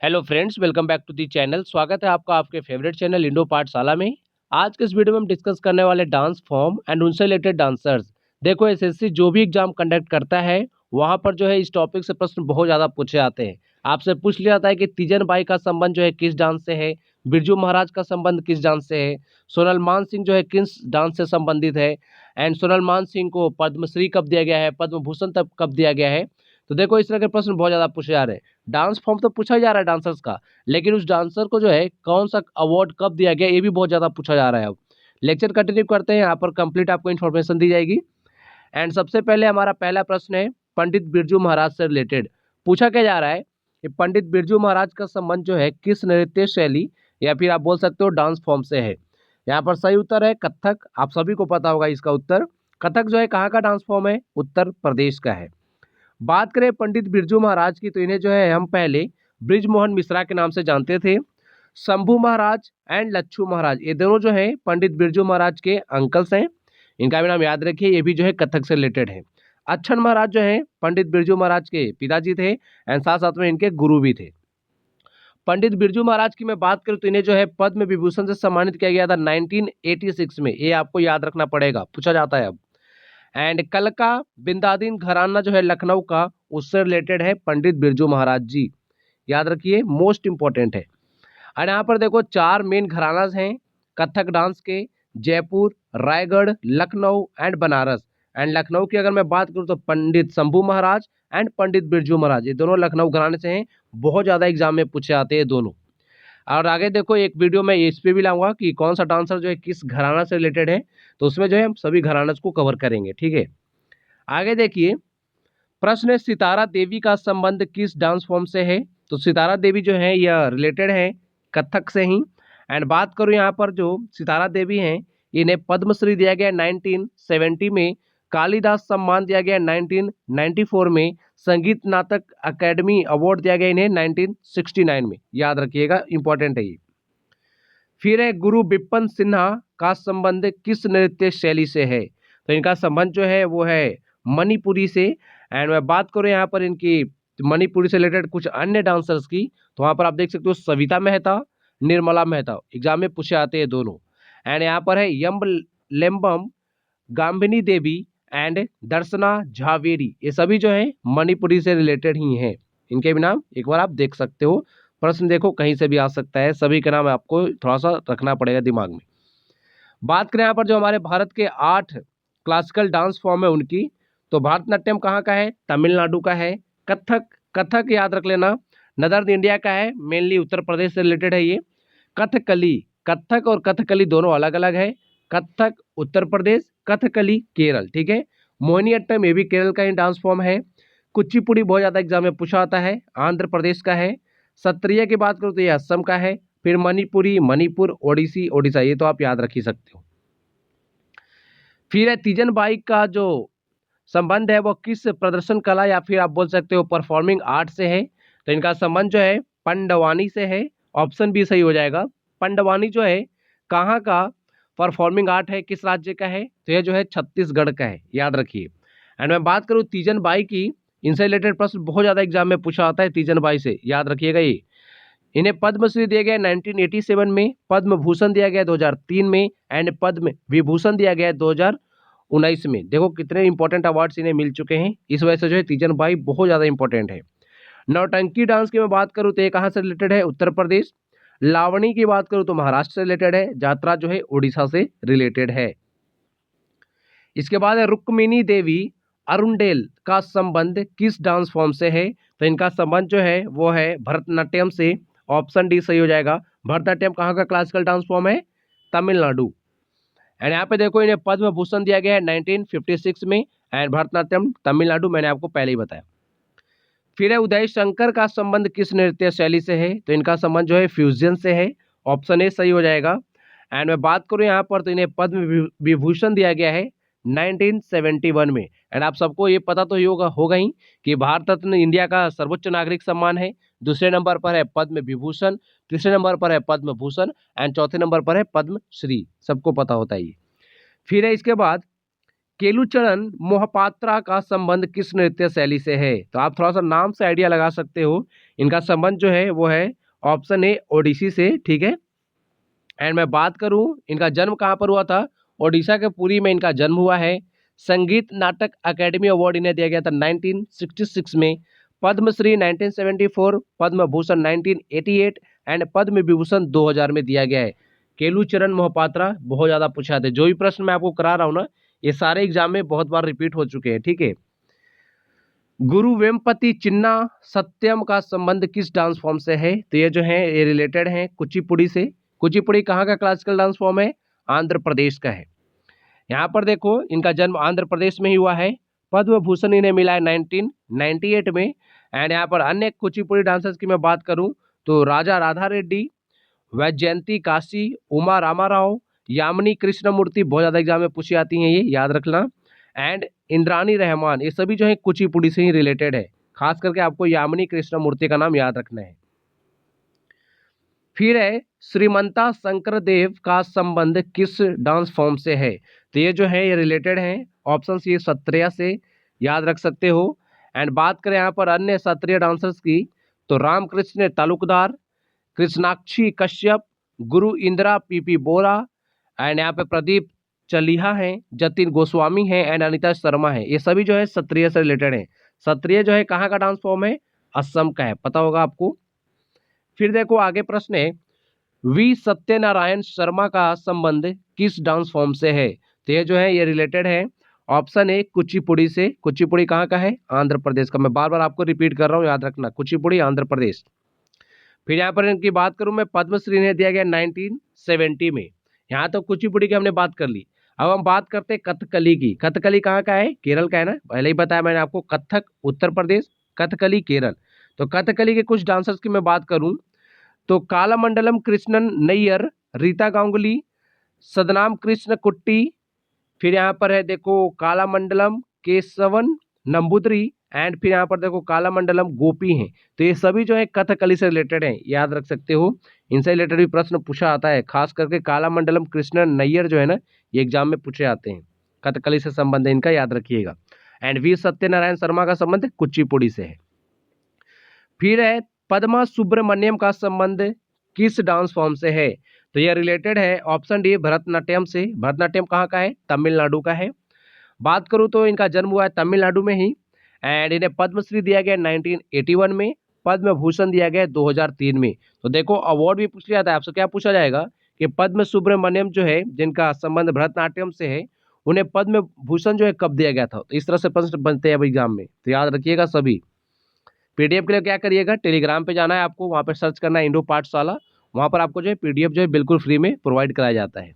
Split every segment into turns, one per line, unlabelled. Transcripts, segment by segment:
Hello friends, welcome back to the channel. स्वागत है आपका आपके फेवरेट चैनल इंडो पाठशाला में। आज के इस वीडियो में हम डिस्कस करने वाले डांस फॉर्म एंड उनसे रिलेटेड डांसर्स। देखो, एसएससी जो भी एग्जाम कंडक्ट करता है वहां पर जो है इस टॉपिक से प्रश्न बहुत ज़्यादा पूछे जाते हैं। आपसे पूछ लिया जाता है कि तीजन बाई का संबंध जो है किस डांस से है, बिरजू महाराज का संबंध किस डांस से है, सोनल मान सिंह जो है किस डांस से संबंधित है, एंड सोनल मान सिंह को पद्मश्री कब दिया गया है, पद्म भूषण तब कब दिया गया है। तो देखो, इस तरह के प्रश्न बहुत ज़्यादा पूछे जा रहे हैं। डांस फॉर्म तो पूछा जा रहा है डांसर्स का, लेकिन उस डांसर को जो है कौन सा अवार्ड कब दिया गया ये भी बहुत ज़्यादा पूछा जा रहा है। अब लेक्चर कंटिन्यू करते हैं, यहाँ पर कंप्लीट आपको इन्फॉर्मेशन दी जाएगी। एंड सबसे पहले हमारा पहला प्रश्न है पंडित बिरजू महाराज से रिलेटेड। पूछा क्या जा रहा है कि पंडित बिरजू महाराज का संबंध जो है किस नृत्य शैली या फिर आप बोल सकते हो डांस फॉर्म से है। यहाँ पर सही उत्तर है कथक। आप सभी को पता होगा इसका उत्तर। कथक जो है कहाँ का डांस फॉर्म है, उत्तर प्रदेश का है। बात करें पंडित बिरजू महाराज की, तो इन्हें जो है हम पहले ब्रिजमोहन मिश्रा के नाम से जानते थे। शंभू महाराज एंड लच्छू महाराज, ये दोनों जो है पंडित बिरजू महाराज के अंकल्स हैं। इनका भी नाम याद रखिए, ये भी जो है कथक से रिलेटेड है। अच्छन महाराज जो है पंडित बिरजू महाराज के पिताजी थे एंड साथ साथ में इनके गुरु भी थे। पंडित बिरजू महाराज की मैं बात करूं तो इन्हें जो है पद्म विभूषण से सम्मानित किया गया था 1986 में। ये आपको याद रखना पड़ेगा, पूछा जाता है अब। एंड कल का बिंदादीन घराना जो है लखनऊ का, उससे रिलेटेड है पंडित बिरजू महाराज जी। याद रखिए, मोस्ट इंपॉर्टेंट है। और यहाँ पर देखो चार मेन घरानाज हैं कथक डांस के: जयपुर, रायगढ़, लखनऊ एंड बनारस। एंड लखनऊ की अगर मैं बात करूँ तो पंडित शंभू महाराज एंड पंडित बिरजू महाराज, ये दोनों लखनऊ घराने से हैं। बहुत ज़्यादा एग्जाम में पूछे आते हैं दोनों। और आगे देखो, एक वीडियो में इस पे भी लाऊंगा कि कौन सा डांसर जो है किस घराना से रिलेटेड है, तो उसमें जो है हम सभी घरानाज को कवर करेंगे, ठीक है। आगे देखिए, प्रश्न है सितारा देवी का संबंध किस डांस फॉर्म से है। तो सितारा देवी जो है यह रिलेटेड है कथक से ही। एंड बात करूं यहाँ पर जो सितारा देवी हैं, इन्हें पद्मश्री दिया गया 1970 में, कालिदास सम्मान दिया गया 1994 में, संगीत नाटक अकेडमी अवार्ड दिया गया इन्हें 1969 में। याद रखिएगा, इंपॉर्टेंट है ये। फिर है गुरु बिपिन सिन्हा का संबंध किस नृत्य शैली से है। तो इनका संबंध जो है वो है मणिपुरी से। एंड मैं बात करूँ यहाँ पर इनकी मणिपुरी से रिलेटेड कुछ अन्य डांसर्स की, तो वहाँ पर आप देख सकते हो सविता मेहता, निर्मला मेहता, एग्जाम में पूछे आते हैं दोनों। एंड यहाँ पर है यम लेम्बम, गाम्भिनी देवी एंड दर्शना झावेरी, ये सभी जो है मणिपुरी से रिलेटेड ही हैं। इनके भी नाम एक बार आप देख सकते हो। प्रश्न देखो कहीं से भी आ सकता है, सभी के नाम आपको थोड़ा सा रखना पड़ेगा दिमाग में। बात करें यहाँ पर जो हमारे भारत के 8 क्लासिकल डांस फॉर्म है उनकी, तो भरतनाट्यम कहाँ का है, तमिलनाडु का है। कथक, कथक याद रख लेना, नदर्न इंडिया का है, मेनली उत्तर प्रदेश से रिलेटेड है ये। कथकली, कथक और कथकली दोनों अलग अलग है। कथक उत्तर प्रदेश, कथकली केरल, ठीक है। मोहिनीअट्टम ये भी केरल का ही डांस फॉर्म है। कुचिपुड़ी बहुत ज़्यादा एग्जाम में पूछा आता है, आंध्र प्रदेश का है। सत्रिया की बात करूँ तो ये असम का है। फिर मणिपुरी, मणिपुर, ओडिसी, ओडिशा, ये तो आप याद रख ही सकते हो। फिर है तीजन बाई का जो संबंध है वो किस प्रदर्शन कला या फिर आप बोल सकते हो परफॉर्मिंग आर्ट से है। तो इनका संबंध जो है पंडवानी से है। ऑप्शन बी सही हो जाएगा। पंडवानी जो है कहाँ का परफॉर्मिंग आर्ट है, किस राज्य का है, तो यह जो है छत्तीसगढ़ का है, याद रखिए। एंड मैं बात करूँ तीजन बाई की, इनसे रिलेटेड प्रश्न बहुत ज़्यादा एग्जाम में पूछा आता है तीजन बाई से, याद रखिएगा ये। इन्हें पद्मश्री दिया गया 1987 में, पद्म भूषण दिया गया 2003 में एंड पद्म विभूषण दिया गया 2019 में। देखो कितने इंपॉर्टेंट अवार्ड्स इन्हें मिल चुके हैं, इस वजह से जो है तीजन बाई बहुत ज़्यादा इंपॉर्टेंट है। नौटंकी डांस की मैं बात करूँ तो ये कहाँ से रिलेटेड है, उत्तर प्रदेश। लावणी की बात करूँ तो महाराष्ट्र से रिलेटेड है। जात्रा जो है उड़ीसा से रिलेटेड है। इसके बाद है रुक्मिणी देवी अरुंडेल का संबंध किस डांस फॉर्म से है। तो इनका संबंध जो है वो है भरतनाट्यम से। ऑप्शन डी सही हो जाएगा। भरतनाट्यम कहाँ का क्लासिकल डांस फॉर्म है, तमिलनाडु। एंड यहाँ पे देखो इन्हें पद्म भूषण दिया गया है 1956 में एंड भरतनाट्यम तमिलनाडु, मैंने आपको पहले ही बताया। फिर है उदय शंकर का संबंध किस नृत्य शैली से है। तो इनका संबंध जो है फ्यूजन से है। ऑप्शन ए सही हो जाएगा। एंड मैं बात करूं यहाँ पर तो इन्हें पद्म विभूषण दिया गया है 1971 में। एंड आप सबको ये पता तो ही होगा ही कि भारत रत्न इंडिया का सर्वोच्च नागरिक सम्मान है। दूसरे नंबर पर है पद्म विभूषण, तीसरे नंबर पर है पद्म भूषण एंड चौथे नंबर पर है पद्म श्री, सबको पता होता है ये। फिर है इसके बाद केलुचरण मोहपात्रा का संबंध किस नृत्य शैली से है? तो आप थोड़ा सा नाम से आइडिया लगा सकते हो। इनका संबंध जो है वो है ऑप्शन ए ओडिसी से, ठीक है। एंड मैं बात करूं इनका जन्म कहाँ पर हुआ था, ओडिशा के पुरी में इनका जन्म हुआ है। संगीत नाटक अकेडमी अवार्ड इन्हें दिया गया था 1966 में, पद्मश्री 1974, पद्म भूषण 1988 एंड पद्म विभूषण 2000 में दिया गया है। केलुचरण मोहपात्रा बहुत ज्यादा पूछा जाते हैं, जो भी प्रश्न मैं आपको करा रहा हूँ ना ये सारे एग्जाम में बहुत बार रिपीट हो चुके हैं, ठीक है। गुरु वेम्पति चिन्ना सत्यम का संबंध किस डांस फॉर्म से है? तो ये जो है ये रिलेटेड है कुचिपुड़ी से। कुचिपुड़ी कहाँ का क्लासिकल डांस फॉर्म है? आंध्र प्रदेश का है। यहाँ पर देखो इनका जन्म आंध्र प्रदेश में ही हुआ है। पद्म भूषण इन्हें मिला है 1998 में। एंड यहाँ पर अन्य कुचिपुड़ी डांसर्स की मैं बात करूँ तो राजा राधा रेड्डी, वैजयंती काशी, उमा रामाराव, यामिनी कृष्णमूर्ति बहुत ज़्यादा एग्जाम में पूछी जाती हैं, ये याद रखना। एंड इंद्रानी रहमान, ये सभी जो है कुचिपुड़ी से ही रिलेटेड है। खास करके आपको यामिनी कृष्णमूर्ति का नाम याद रखना है। फिर है श्रीमंता शंकरदेव का संबंध किस डांस फॉर्म से है? तो ये जो है ये रिलेटेड है ऑप्शन सी सत्रिया से, याद रख सकते हो। एंड बात करें यहाँ पर अन्य सत्रिय डांसर्स की तो रामकृष्ण तालुकदार, कृष्णाक्षी कश्यप, गुरु इंदिरा पीपी बोरा, एंड यहाँ पे प्रदीप चलिहा हैं, जतिन गोस्वामी हैं एंड अनिता शर्मा है। ये सभी जो है सत्रिय से रिलेटेड है। सत्रिय जो है कहाँ का डांस फॉर्म है? असम का है, पता होगा आपको। फिर देखो आगे प्रश्न है वी सत्यनारायण शर्मा का संबंध किस डांस फॉर्म से है? तो ये जो है ये रिलेटेड है ऑप्शन ए कुचिपुड़ी से। कुचिपुड़ी कहाँ का है? आंध्र प्रदेश का। मैं बार बार आपको रिपीट कर रहा हूँ, याद रखना, कुचिपुड़ी आंध्र प्रदेश। फिर यहाँ पर इनकी बात करूँ मैं, पद्मश्री इन्हें दिया गया 1970 में। यहाँ तो कुचिपुड़ी की हमने बात कर ली। अब हम बात करते हैं कथकली की। कथकली कहाँ का है? केरल का है ना, पहले ही बताया मैंने आपको। कथक उत्तर प्रदेश, कथकली केरल। तो कथकली के कुछ डांसर्स की मैं बात करूँ तो कालामंडलम कृष्णन नैयर, रीता गांगुली, सदनाम कृष्ण कुट्टी, फिर यहाँ पर है देखो कालामंडलम केशवन नंबूदरी, एंड फिर यहाँ पर देखो कालामंडलम गोपी हैं। तो ये सभी जो है कथकली से रिलेटेड हैं, याद रख सकते हो। इनसे रिलेटेड भी प्रश्न पूछा आता है, खास करके कालामंडलम कृष्ण नैयर जो है ना ये एग्जाम में पूछे जाते हैं। कथकली से संबंध है इनका, याद रखिएगा। एंड वी सत्यनारायण शर्मा का संबंध कुचिपुड़ी से है। फिर है पद्मा सुब्रमण्यम का संबंध किस डांस फॉर्म से है? तो यह रिलेटेड है ऑप्शन डी भरतनाट्यम से। भरतनाट्यम कहाँ का है? तमिलनाडु का है। बात करूँ तो इनका जन्म हुआ है तमिलनाडु में ही। एंड इन्हें पद्मश्री दिया गया 1981 में, पद्म भूषण दिया गया 2003 में। तो देखो अवार्ड भी पूछ लिया था आपसे, क्या पूछा जाएगा कि पद्म सुब्रमण्यम जो है जिनका संबंध भरतनाट्यम से है उन्हें पद्म भूषण जो है कब दिया गया था? तो इस तरह से प्रश्न बनते हैं अब एग्जाम में, तो याद रखिएगा सभी। पीडीएफ के लिए क्या करिएगा, टेलीग्राम पे जाना है आपको, वहाँ पे सर्च करना है इंडो पाठशाला। वहाँ पर आपको जो है पीडीएफ जो है बिल्कुल फ्री में प्रोवाइड कराया जाता है।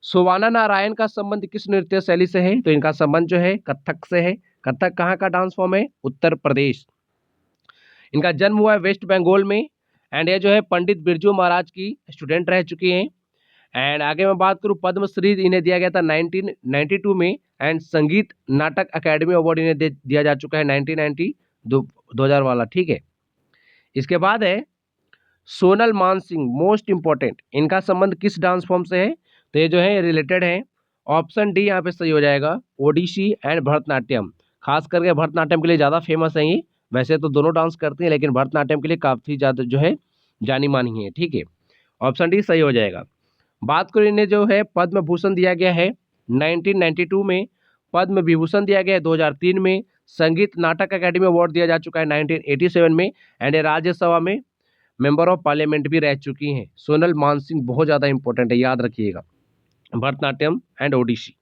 सोवाना नारायण का संबंध किस नृत्य शैली से है? तो इनका संबंध जो है कथक से है। कथक कहाँ का डांस फॉर्म है? उत्तर प्रदेश। इनका जन्म हुआ है वेस्ट बंगाल में। एंड ये जो है पंडित बिरजू महाराज की स्टूडेंट रह चुकी हैं। एंड आगे मैं बात करूँ पद्मश्री इन्हें दिया गया था 1992 में। एंड संगीत नाटक अकेडमी अवार्ड इन्हें दिया जा चुका है 1990 2000 वाला, ठीक है। इसके बाद है सोनल मानसिंह, मोस्ट इंपॉर्टेंट, इनका संबंध किस डांस फॉर्म से है? तो ये जो है रिलेटेड है ऑप्शन डी यहाँ पे सही हो जाएगा, ओडिसी एंड भरतनाट्यम। खास करके भरतनाट्यम के लिए ज़्यादा फेमस है ये, वैसे तो दोनों डांस करती हैं लेकिन भरतनाट्यम के लिए काफ़ी ज़्यादा जो है जानी मानी है, ठीक है। ऑप्शन डी सही हो जाएगा। बात करें इन्हें जो है पद्म भूषण दिया गया है 1992 में, पद्म विभूषण दिया गया है 2003 में, संगीत नाटक अकेडमी अवार्ड दिया जा चुका है 1987 में। एंड ये राज्यसभा में मेंबर ऑफ पार्लियामेंट भी रह चुकी हैं। सोनल मानसिंह बहुत ज़्यादा इंपॉर्टेंट है, याद रखिएगा, भरतनाट्यम एंड ओडिसी।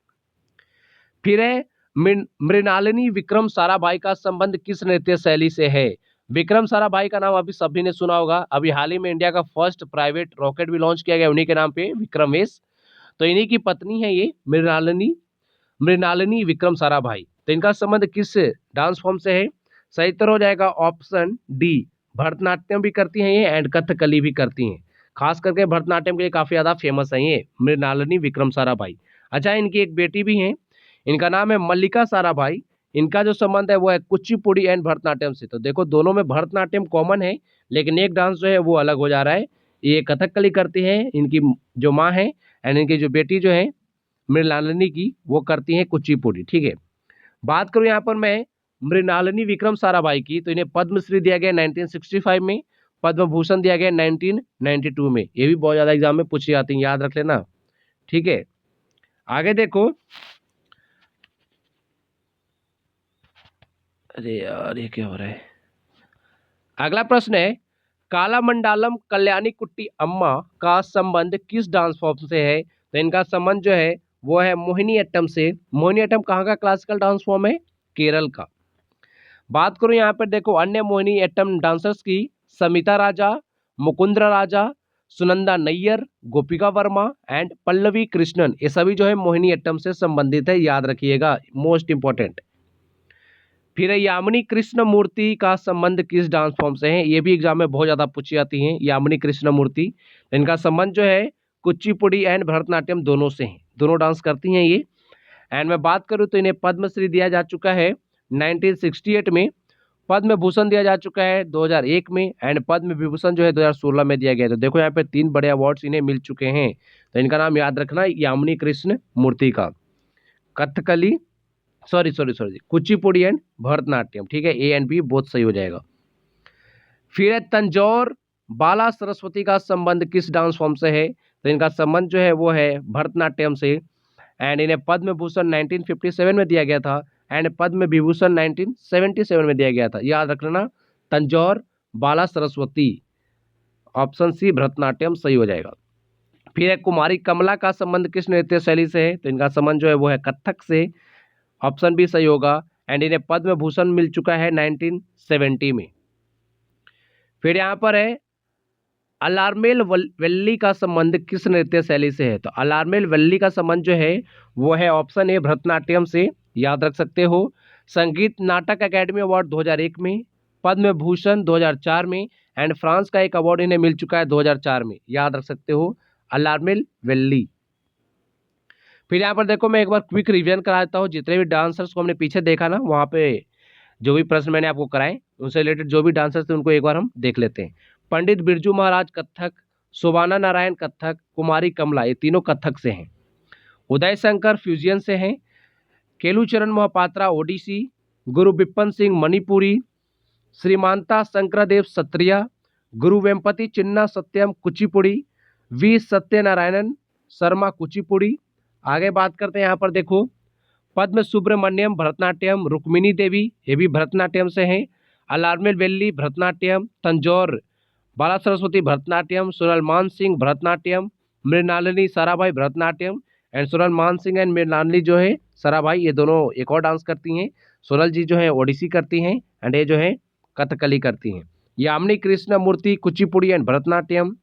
फिर है मृणालिनी विक्रम साराभाई का संबंध किस नृत्य शैली से है? विक्रम साराभाई का नाम अभी सभी ने सुना होगा। अभी हाल ही में इंडिया का फर्स्ट प्राइवेट रॉकेट भी लॉन्च किया गया उन्हीं के नाम पे, विक्रमेश। तो इन्हीं की पत्नी है ये मृणालिनी विक्रम साराभाई। तो इनका संबंध किस डांस फॉर्म से है? सही उत्तर हो जाएगा ऑप्शन डी, भरतनाट्यम भी करती हैं ये एंड कथकली भी करती हैं। खास करके भरतनाट्यम के लिए काफी ज्यादा फेमस है ये मृणालिनी विक्रम साराभाई। अच्छा, इनकी एक बेटी भी है, इनका नाम है मल्लिका साराभाई। इनका जो संबंध है वो है कुचिपुड़ी एंड भरतनाट्यम से। तो देखो दोनों में भरतनाट्यम कॉमन है लेकिन एक डांस जो है वो अलग हो जा रहा है। ये कथकली करती है इनकी जो माँ है, एंड इनकी जो बेटी जो है मृणालिनी की, वो करती हैं कुचिपुड़ी। ठीक है, बात करूं यहाँ पर मैं मृणालिनी विक्रम साराभाई की, तो इन्हें पद्मश्री दिया गया 1965 में, पद्म भूषण दिया गया 1992 में। ये भी बहुत ज्यादा एग्जाम में पूछी जाती है, याद रख लेना। ठीक है, आगे देखो। अरे यार ये क्या हो रहा है। अगला प्रश्न है, कालामंडालम कल्याणी कुट्टी अम्मा का संबंध किस डांस फॉर्म से है? तो इनका संबंध जो है वो है मोहिनीअट्टम से। मोहिनीअट्टम कहाँ का क्लासिकल डांस फॉर्म है? केरल का। बात करूं यहाँ पर देखो अन्य मोहिनीअट्टम डांसर्स की, समिता राजा, मुकुंद्रा राजा, सुनंदा नैयर, गोपिका वर्मा एंड पल्लवी कृष्णन, ये सभी जो है मोहिनीअट्टम से संबंधित है, याद रखिएगा, मोस्ट इंपॉर्टेंट। फिर यामिनी कृष्ण मूर्ति का संबंध किस डांस फॉर्म से है? ये भी एग्जाम में बहुत ज्यादा पूछी जाती हैं, यामिनी कृष्ण मूर्ति। इनका संबंध जो है कुचिपुड़ी एंड भरतनाट्यम दोनों से है, दोनों डांस करती हैं ये। एंड मैं बात करूं तो इन्हें पद्मश्री दिया जा चुका है 1968 में, पद्म भूषण दिया जा चुका है 2001 में एंड पद्म विभूषण जो है 2016 में दिया गया। तो देखो यहाँ पे 3 बड़े अवार्ड्स इन्हें मिल चुके हैं। तो इनका नाम याद रखना, यामिनी कृष्ण मूर्ति का। Kathakali, sorry Kuchipudi and Bharatanatyam. ठीक है, ए एंड बी बोथ सही हो जाएगा। फिर है तंजौर बाला सरस्वती का संबंध किस डांस फॉर्म से है? तो इनका संबंध जो है वो है भरतनाट्यम से एंड इन्हें पद्म भूषण 1957 में दिया गया था एंड पद्म विभूषण 1977 में दिया गया था, याद रखना। तंजौर बाला सरस्वती, ऑप्शन सी भरतनाट्यम सही हो जाएगा। फिर है कुमारी कमला का संबंध किस नृत्य शैली से है? तो इनका संबंध जो है वो है कथक से, ऑप्शन बी सही होगा एंड इन्हें पद्म भूषण मिल चुका है 1970 में। फिर यहाँ पर है अलार्मेल वल्ली का संबंध किस नृत्य शैली से है? तो अलार्मेल वल्ली का संबंध जो है वो है ऑप्शन ए भरतनाट्यम से, याद रख सकते हो। संगीत नाटक अकेडमी अवार्ड 2001 में, पद्म भूषण 2004 में एंड फ्रांस का एक अवार्ड इन्हें मिल चुका है 2004 में, याद रख सकते हो अलार्मेल वल्ली। फिर यहाँ पर देखो मैं एक बार क्विक रिवीजन करा देता हूँ, जितने भी डांसर्स को हमने पीछे देखा ना, वहाँ पे जो भी प्रश्न मैंने आपको कराए उनसे रिलेटेड जो भी डांसर्स थे उनको एक बार हम देख लेते हैं। पंडित बिरजू महाराज कथक, शोभाना नारायण कथक, कुमारी कमला, ये तीनों कथक से हैं। उदय शंकर फ्यूजियन से हैं। केलुचरण महापात्रा ओडिसी, गुरु बिपिन सिंह मणिपुरी, श्रीमांता शंकरदेव सत्रिया, गुरु वेम्पति चिन्ना सत्यम कुचिपुड़ी, वी सत्यनारायणन शर्मा कुचिपुड़ी। आगे बात करते हैं यहाँ पर देखो पद्म सुब्रमण्यम भरतनाट्यम, रुक्मिणी देवी ये भी भरतनाट्यम से हैं। अलार्मेल वेल्ली भरतनाट्यम, तंजौर बाला सरस्वती भरतनाट्यम, सोनल मान सिंह भरतनाट्यम, मृणालिनी साराभाई भरतनाट्यम एंड सोनल मान सिंह एंड मृणालिनी जो है साराभाई ये दोनों एक और डांस करती हैं। सोनल जी जो है ओडिसी करती हैं एंड ये जो है कथकली करती हैं। यामिनी कृष्ण मूर्ति कुचिपुड़ी एंड भरतनाट्यम,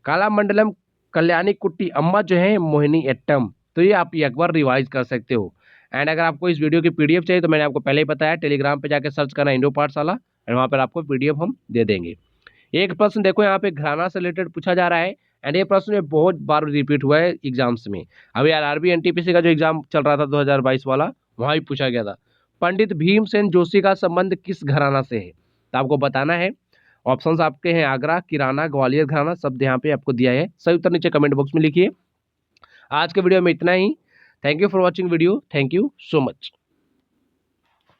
कालामंडलम कल्याणी कुट्टी अम्मा जो है मोहिनीअट्टम। तो ये आप एक बार रिवाइज कर सकते हो। एंड अगर आपको इस वीडियो की पीडीएफ चाहिए तो मैंने आपको पहले ही बताया, टेलीग्राम पे जाकर सर्च करना इंडो पाठशाला एंड वहाँ पर आपको पीडीएफ हम दे देंगे। एक प्रश्न देखो यहाँ पे घराना से रिलेटेड पूछा जा रहा है एंड ये प्रश्न में बहुत बार रिपीट हुआ है एग्जाम्स में। अभी आरआरबी एनटीपीसी का जो एग्जाम चल रहा था 2022 वाला, वहाँ भी पूछा गया था। पंडित भीमसेन जोशी का संबंध किस घराना से है? तो आपको बताना है। ऑप्शंस आपके हैं आगरा, किराना, ग्वालियर घराना, शब्द यहाँ पे आपको दिया है। सही उत्तर नीचे कमेंट बॉक्स में लिखिए। आज के वीडियो में इतना ही। Thank you for watching video, thank you so much.